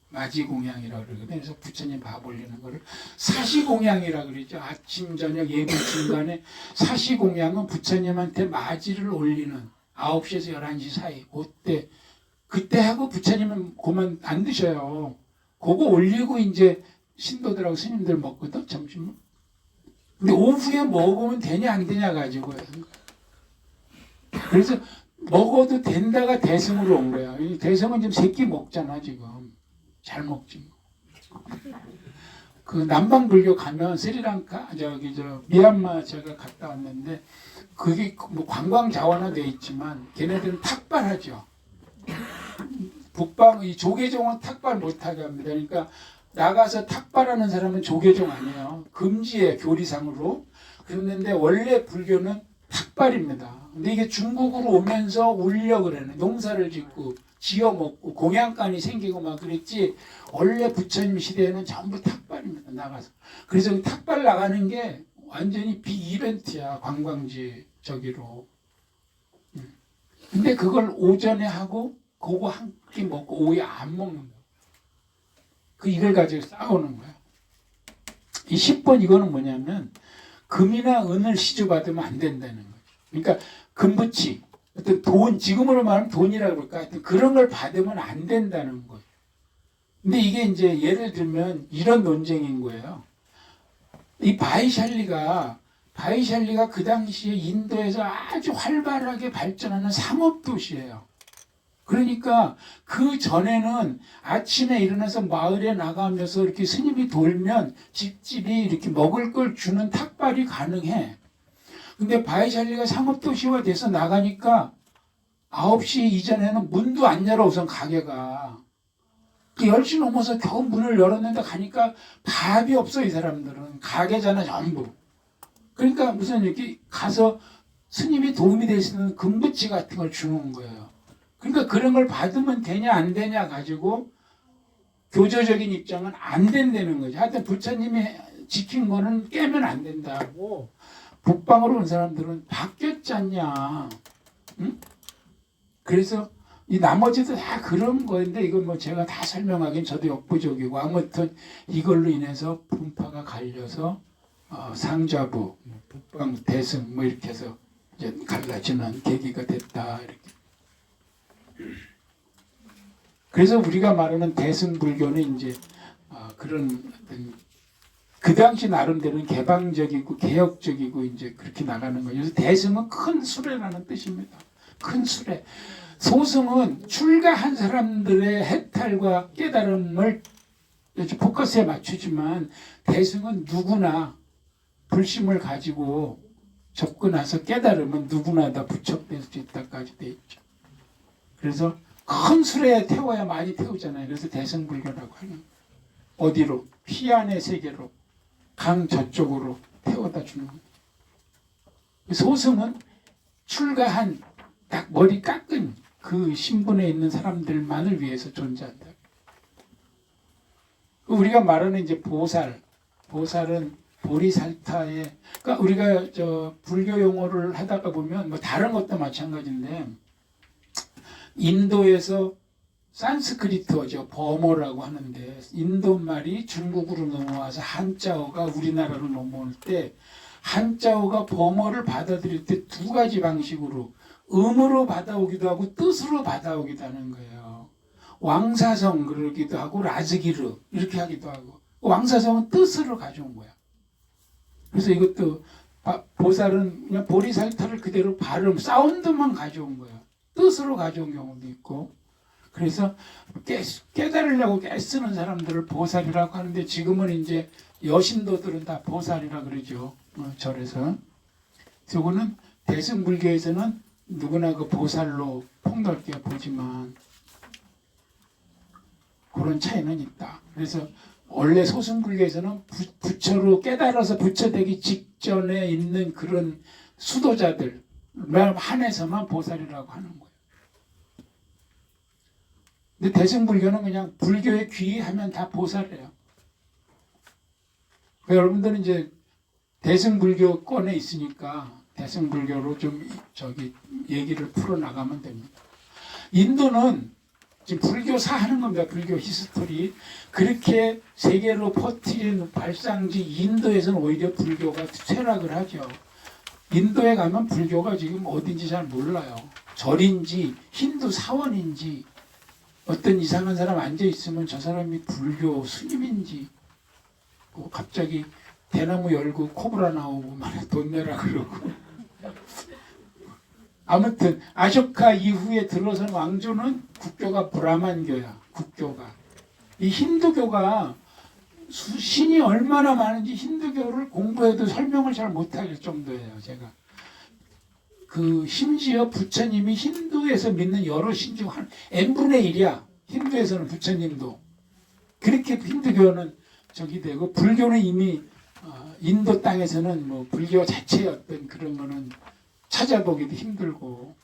마지 공양이라고 그러거든요. 그래서 부처님 밥 올리는 거를 사시 공양이라고 그러죠. 아침 저녁 예배 중간에 사시 공양은 부처님한테 마지를 올리는 9시에서 11시 사이 그때 하고 부처님은 그만 안 드셔요. 그거 올리고 이제 신도들하고 스님들 먹거든, 점심은. 근데 오후에 먹으면 되냐 안 되냐 가지고요. 그래서 먹어도 된다가 대승으로 온 거야. 이 대승은 지금 새끼 먹잖아, 지금. 잘 먹지 뭐. 그 남방 불교 가면 스리랑카 미얀마 제가 갔다 왔는데 그게 뭐 관광 자원화 돼 있지만 걔네들은 탁발하죠. 북방 이 조계종은 탁발 못하게 합니다. 그러니까 나가서 탁발하는 사람은 조계종 아니에요. 금지해 교리상으로. 그런데 원래 불교는 탁발입니다. 근데 이게 중국으로 오면서 울려 그래는 농사를 짓고 지어 먹고 공양간이 생기고 막 그랬지. 원래 부처님 시대에는 전부 탁발입니다. 나가서. 그래서 탁발 나가는 게 완전히 비이벤트야. 관광지 저기로. 근데 그걸 오전에 하고 그거 한 끼 먹고 오후에 안 먹는 거야. 이걸 가지고 싸우는 거야. 이 10번 이거는 뭐냐면 금이나 은을 시주받으면 안 된다는 거죠. 그러니까 금부치, 어떤 돈, 지금으로 말하면 돈이라고 그럴까? 하여튼 그런 걸 받으면 안 된다는 거예요. 근데 이게 이제 예를 들면 이런 논쟁인 거예요. 이 바이샬리가 그 당시에 인도에서 아주 활발하게 발전하는 상업도시예요. 그러니까 그 전에는 아침에 일어나서 마을에 나가면서 이렇게 스님이 돌면 집집이 이렇게 먹을 걸 주는 탁발이 가능해. 근데 바이샬리가 상업도시화 돼서 나가니까 9시 이전에는 문도 안 열어 우선 가게가. 10시 넘어서 겨우 문을 열었는데 가니까 밥이 없어 이 사람들은. 가게잖아 전부. 그러니까 무슨 이렇게 가서 스님이 도움이 될 수 있는 금부치 같은 걸 주는 거예요. 그러니까 그런 걸 받으면 되냐 안 되냐 가지고 교조적인 입장은 안 된다는 거죠. 하여튼 부처님이 지킨 거는 깨면 안 된다고. 북방으로 온 사람들은 바뀌었지 않냐. 응? 그래서 이 나머지도 다 그런 거인데 이건 뭐 제가 다 설명하기엔 저도 역부족이고 아무튼 이걸로 인해서 분파가 갈려서 상좌부, 북방 대승 뭐 이렇게 해서 이제 갈라지는 계기가 됐다 이렇게. 그래서 우리가 말하는 대승불교는 이제 그런 그 당시 나름대로는 개방적이고 개혁적이고 이제 그렇게 나가는 거예요. 그래서 대승은 큰 수레라는 뜻입니다. 큰 수레. 소승은 출가한 사람들의 해탈과 깨달음을 포커스에 맞추지만 대승은 누구나 불심을 가지고 접근해서 깨달으면 누구나 다 부척될 수 있다까지 돼 있죠. 그래서 큰 수레에 태워야 많이 태우잖아요. 그래서 대승불교라고 하는 거예요. 어디로? 희안의 세계로 강 저쪽으로 태워다 주는 거예요. 소승은 출가한 딱 머리 깎은 그 신분에 있는 사람들만을 위해서 존재한다. 우리가 말하는 이제 보살은 보리살타의, 그러니까 우리가 불교 용어를 하다가 보면 뭐 다른 것도 마찬가지인데 인도에서 산스크리트어죠. 버머라고 하는데 인도 말이 중국으로 넘어와서 한자어가 우리나라로 넘어올 때 한자어가 버머를 받아들일 때 두 가지 방식으로 음으로 받아오기도 하고 뜻으로 받아오기도 하는 거예요. 왕사성 그러기도 하고 라즈기르 이렇게 하기도 하고 왕사성은 뜻으로 가져온 거야. 그래서 이것도 보살은 그냥 보리살타를 그대로 발음 사운드만 가져온 거야. 뜻으로 가져온 경우도 있고. 그래서 깨달으려고 애쓰는 사람들을 보살이라고 하는데 지금은 이제 여신도들은 다 보살이라 그러죠. 절에서. 저거는 대승불교에서는 누구나 그 보살로 폭넓게 보지만 그런 차이는 있다. 그래서 원래 소승불교에서는 부처로 깨달아서 부처 되기 직전에 있는 그런 수도자들 한해서만 보살이라고 하는 거예요. 근데 대승불교는 그냥 불교에 귀의하면 다 보살이에요. 그러니까 여러분들은 이제 대승불교권에 있으니까 대승불교로 좀 얘기를 풀어나가면 됩니다. 인도는 지금 불교사 하는 겁니다. 불교 히스토리. 그렇게 세계로 퍼뜨린 발상지 인도에서는 오히려 불교가 쇠락을 하죠. 인도에 가면 불교가 지금 어딘지 잘 몰라요. 절인지 힌두 사원인지 어떤 이상한 사람 앉아 있으면 저 사람이 불교 스님인지 갑자기 대나무 열고 코브라 나오고 막 돈 내라 그러고 아무튼 아쇼카 이후에 들어선 왕조는 국교가 브라만교야. 국교가 이 힌두교가 신이 얼마나 많은지 힌두교를 공부해도 설명을 잘 못할 정도예요. 제가 심지어 부처님이 힌두에서 믿는 여러 신 중 한 n분의 1이야. 힌두에서는 부처님도 그렇게 힌두교는 저기 되고 불교는 이미 인도 땅에서는 뭐 불교 자체의 어떤 그런 거는 찾아보기도 힘들고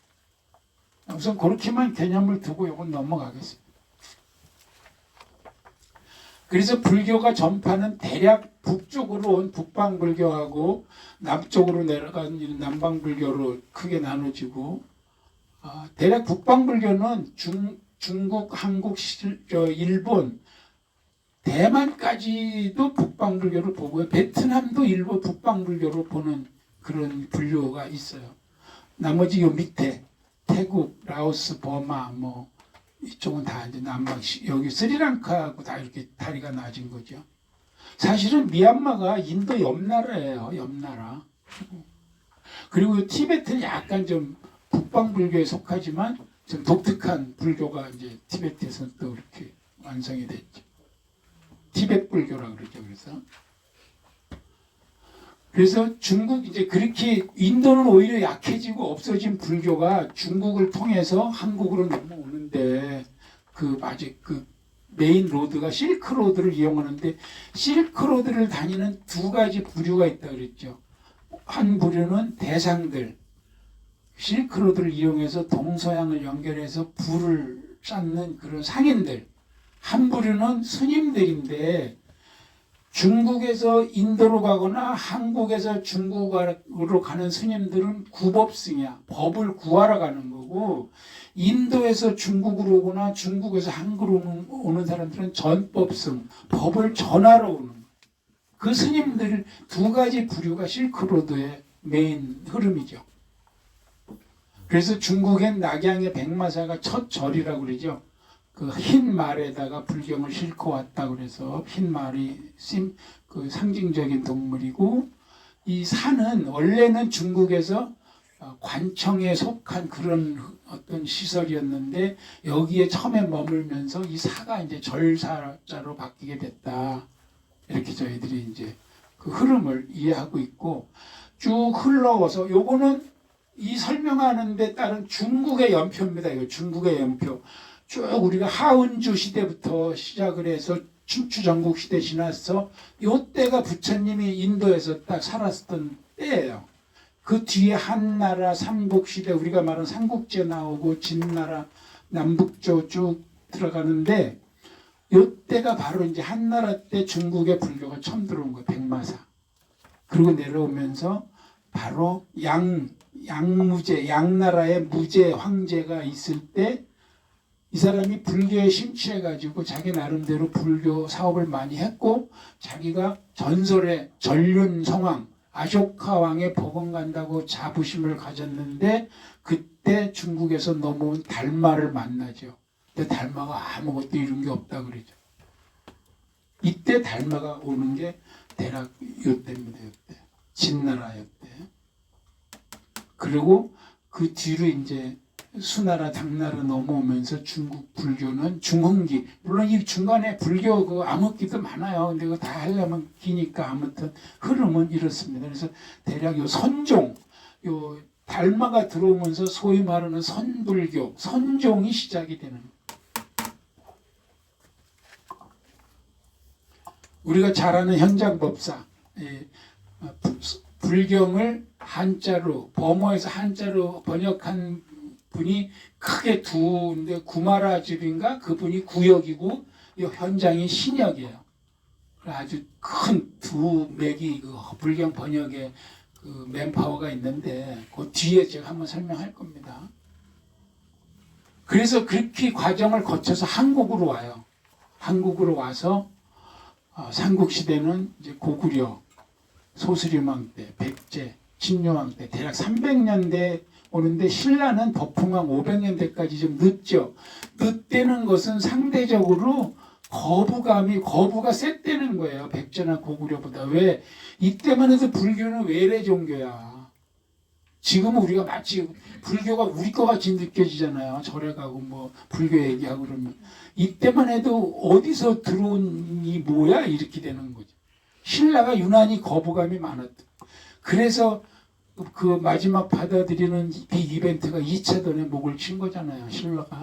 우선 그렇게만 개념을 두고 이건 넘어가겠습니다. 그래서 불교가 전파는 대략 북쪽으로 온 북방불교하고 남쪽으로 내려간 남방불교로 크게 나눠지고 대략 북방불교는 중국, 한국, 일본, 대만까지도 북방불교를 보고요. 베트남도 일부 북방불교로 보는 그런 불교가 있어요. 나머지 요 밑에 태국, 라오스, 버마 뭐 이쪽은 다 이제 남방, 여기 스리랑카하고 다 이렇게 다리가 낮은 거죠. 사실은 미얀마가 인도 옆나라예요. 옆나라. 그리고 티베트는 약간 좀 북방불교에 속하지만 좀 독특한 불교가 이제 티베트에서는 또 이렇게 완성이 됐죠. 티베트 불교라 그러죠. 그래서 중국 이제 그렇게 인도는 오히려 약해지고 없어진 불교가 중국을 통해서 한국으로 넘어오는데 아직 메인 로드가 실크로드를 이용하는데 실크로드를 다니는 두 가지 부류가 있다 그랬죠. 한 부류는 대상들 실크로드를 이용해서 동서양을 연결해서 불을 쌓는 그런 상인들, 한 부류는 스님들인데 중국에서 인도로 가거나 한국에서 중국으로 가는 스님들은 구법승이야. 법을 구하러 가는 거고 인도에서 중국으로 오거나 중국에서 한국으로 오는 사람들은 전법승, 법을 전하러 오는 거야. 그 스님들 두 가지 부류가 실크로드의 메인 흐름이죠. 그래서 중국엔 낙양의 백마사가 첫 절이라고 그러죠. 흰 말에다가 불경을 싣고 왔다 그래서 흰 말이 상징적인 동물이고 이 산은 원래는 중국에서 관청에 속한 그런 어떤 시설이었는데 여기에 처음에 머물면서 이 사가 이제 절사자로 바뀌게 됐다. 이렇게 저희들이 이제 그 흐름을 이해하고 있고 쭉 흘러와서 요거는 이 설명하는 데 따른 중국의 연표입니다. 이거 중국의 연표. 쭉 우리가 하은주 시대부터 시작을 해서 춘추전국 시대 지나서 요때가 부처님이 인도에서 딱 살았던 때예요. 그 뒤에 한나라 삼국시대 우리가 말하는 삼국제 나오고 진나라 남북조 쭉 들어가는데 요때가 바로 이제 한나라 때 중국의 불교가 처음 들어온 거예요. 백마사. 그리고 내려오면서 바로 양무제 양나라의 무제 황제가 있을 때 이 사람이 불교에 심취해가지고 자기 나름대로 불교 사업을 많이 했고 자기가 전설의 전륜성왕 아쇼카 왕의 법원 간다고 자부심을 가졌는데 그때 중국에서 넘어온 달마를 만나죠. 근데 달마가 아무것도 이룬 게 없다 그러죠. 이때 달마가 오는 게 대략 요때입니다. 요때 진나라 요때. 그리고 그 뒤로 이제 수나라, 당나라 넘어오면서 중국 불교는 중흥기. 물론 이 중간에 불교 그 암흑기도 많아요. 근데 그거 다 하려면 기니까 아무튼 흐름은 이렇습니다. 그래서 대략 요 선종, 요 달마가 들어오면서 소위 말하는 선불교, 선종이 시작이 되는. 우리가 잘 아는 현장법사, 불경을 한자로 버머에서 한자로 번역한 분이 크게 두인데 구마라집인가 그분이 구역이고 이 현장이 신역이에요. 아주 큰 두 맥이 불경 번역의 그 맨파워가 있는데 그 뒤에 제가 한번 설명할 겁니다. 그래서 그렇게 과정을 거쳐서 한국으로 와요. 한국으로 와서 삼국시대는 이제 고구려, 소수림왕 때, 백제, 친유왕 때 대략 300년대 오는데 신라는 법흥왕 500년대까지 좀 늦죠. 늦대는 것은 상대적으로 거부가 셌다는 거예요. 백제나 고구려보다. 왜? 이때만 해도 불교는 외래 종교야. 지금은 우리가 마치 불교가 우리 거 같이 느껴지잖아요. 절에 가고 뭐 불교 얘기하고 그러면. 이때만 해도 어디서 들어온 이 뭐야? 이렇게 되는 거죠. 신라가 유난히 거부감이 많았다. 그래서 그 마지막 받아들이는 빅 이벤트가 2차전에 목을 친 거잖아요. 신라가.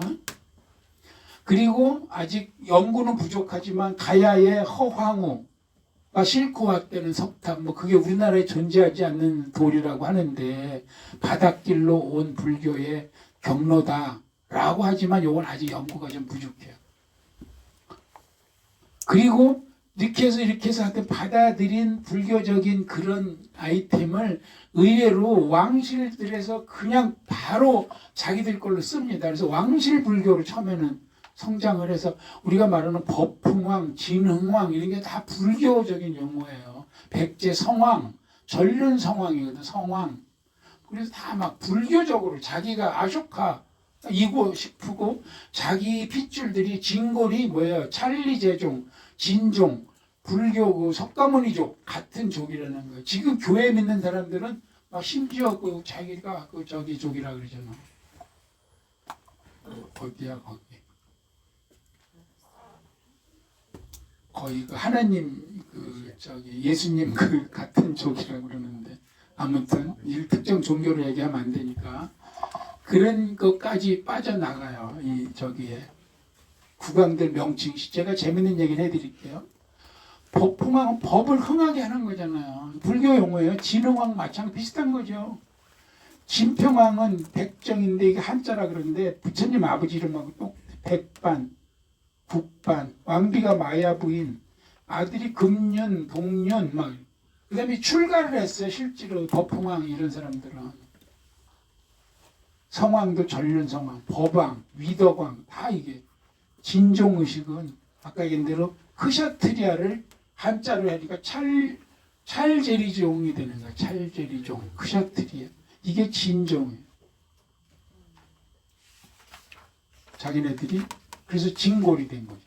그리고 아직 연구는 부족하지만 가야의 허황우가 싣고 왔다는 석탑, 뭐 그게 우리나라에 존재하지 않는 돌이라고 하는데 바닷길로 온 불교의 경로다라고 하지만 이건 아직 연구가 좀 부족해요. 그리고 이렇게 해서 하여튼 받아들인 불교적인 그런 아이템을 의외로 왕실들에서 그냥 바로 자기들 걸로 씁니다. 그래서 왕실 불교로 처음에는 성장을 해서 우리가 말하는 법흥왕, 진흥왕 이런 게 다 불교적인 용어예요. 백제 성왕, 전륜 성왕이거든. 성왕. 그래서 다 막 불교적으로 자기가 아쇼카이고 싶고 자기 핏줄들이 진골이 뭐예요? 찰리제종, 진종, 불교 그 석가모니족 같은 족이라는 거예요. 지금 교회 믿는 사람들은 막 심지어 그 자기가 그 저기 족이라 그러잖아. 거기야 거기. 거의 그 하나님 그 저기 예수님 그 같은 족이라고 그러는데 아무튼 특정 종교를 얘기하면 안 되니까 그런 것까지 빠져나가요. 이 저기에 국왕들 명칭. 제가 재밌는 얘기를 해드릴게요. 법흥왕은 법을 흥하게 하는 거잖아요. 불교 용어예요. 진흥왕 마찬가지 비슷한 거죠. 진평왕은 백정인데 이게 한자라 그러는데 부처님 아버지 이름하고 또 백반, 국반, 왕비가 마야 부인, 아들이 금륜, 동륜 막 그다음에 출가를 했어요. 실제로 법흥왕 이런 사람들은 성왕도 전륜 성왕, 법왕, 위덕왕 다 이게 진종의식은 아까 얘기한 대로 크샤트리아를 한자로 하니까 찰제리종이 되는 거야. 찰제리종, 크샤트리아. 이게 진종이에요. 자기네들이 그래서 진골이 된 거죠.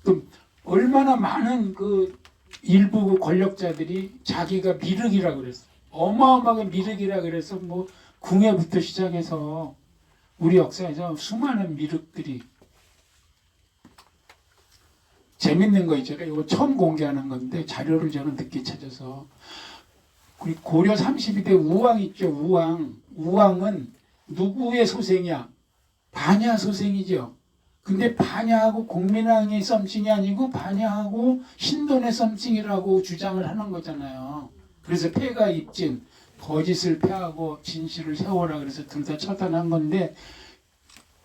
또 얼마나 많은 그 일부 권력자들이 자기가 미륵이라 그랬어. 어마어마하게 미륵이라 그래서 뭐 궁예부터 시작해서 우리 역사에서 수많은 미륵들이 재밌는 거 있잖아요. 이거 처음 공개하는 건데 자료를 저는 늦게 찾아서 우리 고려 32대 우왕 있죠. 우왕은 누구의 소생이야? 반야 소생이죠. 근데 반야하고 공민왕의 썸씽이 아니고 반야하고 신돈의 썸씽이라고 주장을 하는 거잖아요. 그래서 폐가 입진, 거짓을 폐하고 진실을 세워라 그래서 둘 다 처단한 건데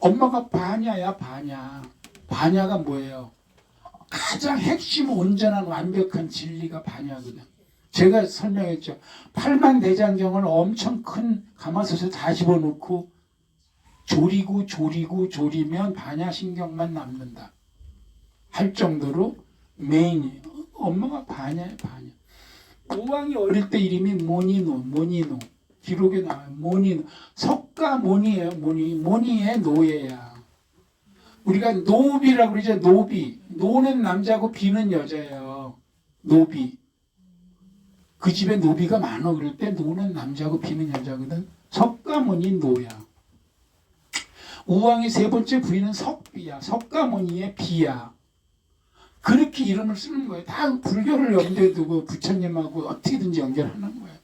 엄마가 반야야. 반야가 뭐예요? 가장 핵심 온전한 완벽한 진리가 반야거든. 제가 설명했죠. 팔만대장경을 엄청 큰 가마솥에 다 집어넣고 조리면 반야신경만 남는다 할 정도로 메인이에요. 엄마가 반야예요. 반야. 오왕이 어릴 때 이름이 모니노 기록에 나와요. 모니노. 석가모니예요. 모니의 노예야. 우리가 노비라고 그러죠. 노비. 노는 남자고 비는 여자예요. 노비. 그 집에 노비가 많아. 그럴 때 노는 남자고 비는 여자거든. 석가모니 노야. 우왕의 세 번째 부인은 석비야. 석가모니의 비야. 그렇게 이름을 쓰는 거예요. 다 불교를 염두에 두고 부처님하고 어떻게든지 연결하는 거예요.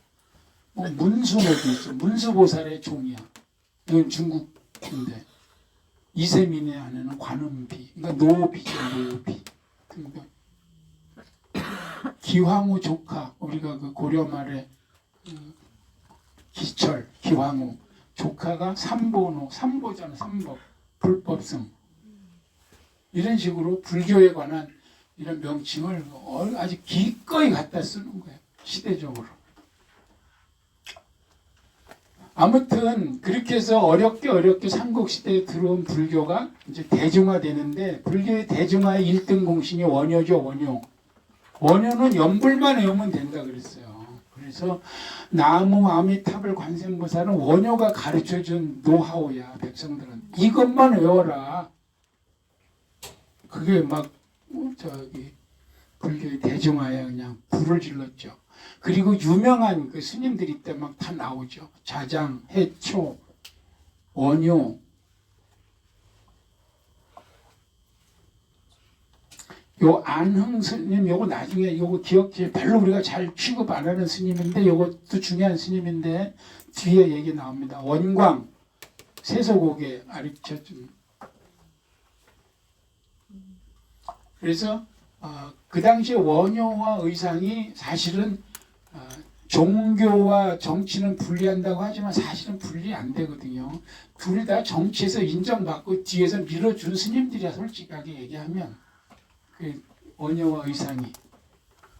뭐 문수노도 있어. 문수보살의 종이야. 이건 중국인데. 이세민의 아내는 관음비. 그러니까 노비죠. 노비. 그러니까 기황후 조카. 우리가 그 고려 말에 기철, 기황후. 조카가 삼보잖아. 삼법. 불법성. 이런 식으로 불교에 관한 이런 명칭을 아주 기꺼이 갖다 쓰는 거예요. 시대적으로. 아무튼 그렇게 해서 어렵게 삼국시대에 들어온 불교가 이제 대중화되는데 불교의 대중화의 1등 공신이 원효죠. 원효는 연불만 외우면 된다 그랬어요. 그래서 나무 아미타불 관세음보살은 원효가 가르쳐준 노하우야. 백성들은 이것만 외워라. 그게 막 저기 불교의 대중화에 그냥 불을 질렀죠. 그리고 유명한 그 스님들이 때 막 다 나오죠. 자장, 해초, 원효. 요 안흥 스님 요거 나중에 요거 기억해. 별로 우리가 잘 취급 안 하는 스님인데 요것도 중요한 스님인데 뒤에 얘기 나옵니다. 원광 세소고개 가르쳐 준. 그래서 그 당시에 원효와 의상이 사실은 종교와 정치는 분리한다고 하지만 사실은 분리 안 되거든요. 둘 다 정치에서 인정받고 뒤에서 밀어준 스님들이야. 솔직하게 얘기하면 그 원효와 의상이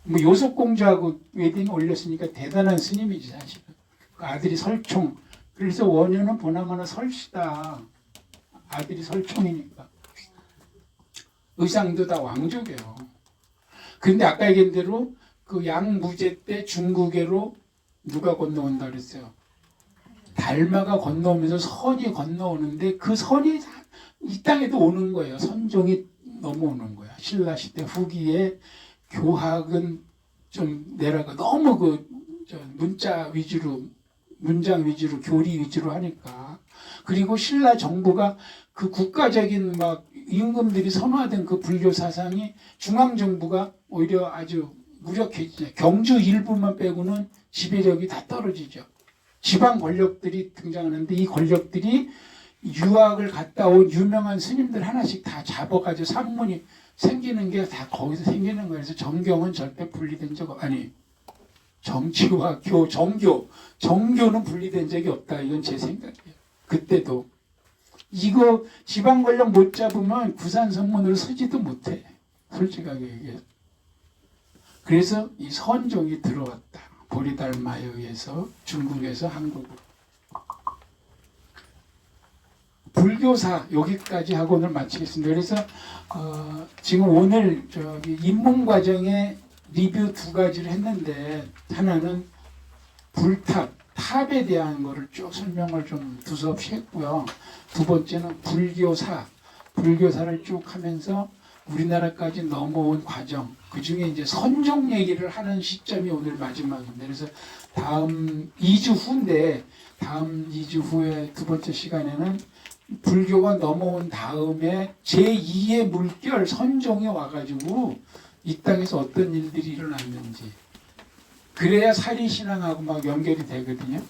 뭐 요속공주하고 웨딩 올렸으니까 대단한 스님이지 사실은. 그 아들이 설총. 그래서 원효는 보나마나 설시다. 아들이 설총이니까. 의상도 다 왕족이에요. 그런데 아까 얘기한 대로 그 양무제 때 중국에로 누가 건너온다 그랬어요. 달마가 건너오면서 선이 건너오는데 그 선이 이 땅에도 오는 거예요. 선종이 넘어오는 거야. 신라 시대 후기에 교학은 좀 내려가 너무 문장 위주로 교리 위주로 하니까. 그리고 신라 정부가 그 국가적인 막 임금들이 선호하던 그 불교 사상이 중앙 정부가 오히려 아주 무력해지죠. 경주 일부만 빼고는 지배력이 다 떨어지죠. 지방 권력들이 등장하는데 이 권력들이 유학을 갔다 온 유명한 스님들 하나씩 다 잡아가지고 산문이 생기는 게 다 거기서 생기는 거예요. 그래서 정경은 절대 분리된 적 아니 정치와 정교는 분리된 적이 없다. 이건 제 생각이에요. 그때도 이거 지방 권력 못 잡으면 구산 성문으로 서지도 못해. 솔직하게 얘기해서. 그래서 이 선종이 들어왔다. 보리달마에 의해서 중국에서 한국으로. 불교사 여기까지 하고 오늘 마치겠습니다. 그래서 지금 오늘 입문 과정에 리뷰 두 가지를 했는데 하나는 불탑, 탑에 대한 거를 쭉 설명을 좀 두서없이 했고요. 두 번째는 불교사를 쭉 하면서 우리나라까지 넘어온 과정, 그 중에 이제 선종 얘기를 하는 시점이 오늘 마지막입니다. 그래서 다음 2주 후인데 다음 2주 후에 두 번째 시간에는 불교가 넘어온 다음에 제2의 물결 선종이 와가지고 이 땅에서 어떤 일들이 일어났는지 그래야 사리신앙하고 막 연결이 되거든요.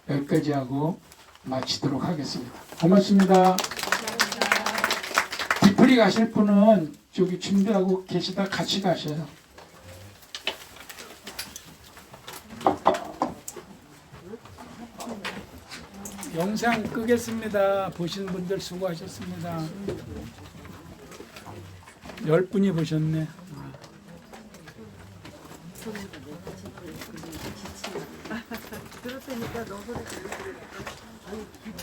여기까지 하고 마치도록 하겠습니다. 고맙습니다. 뒤풀이 가실 분은 저기 준비하고 계시다 같이 가셔요. 영상 끄겠습니다. 보신 분들 수고하셨습니다. 10분이 보셨네. 그럴 테니까 너 소리 들리고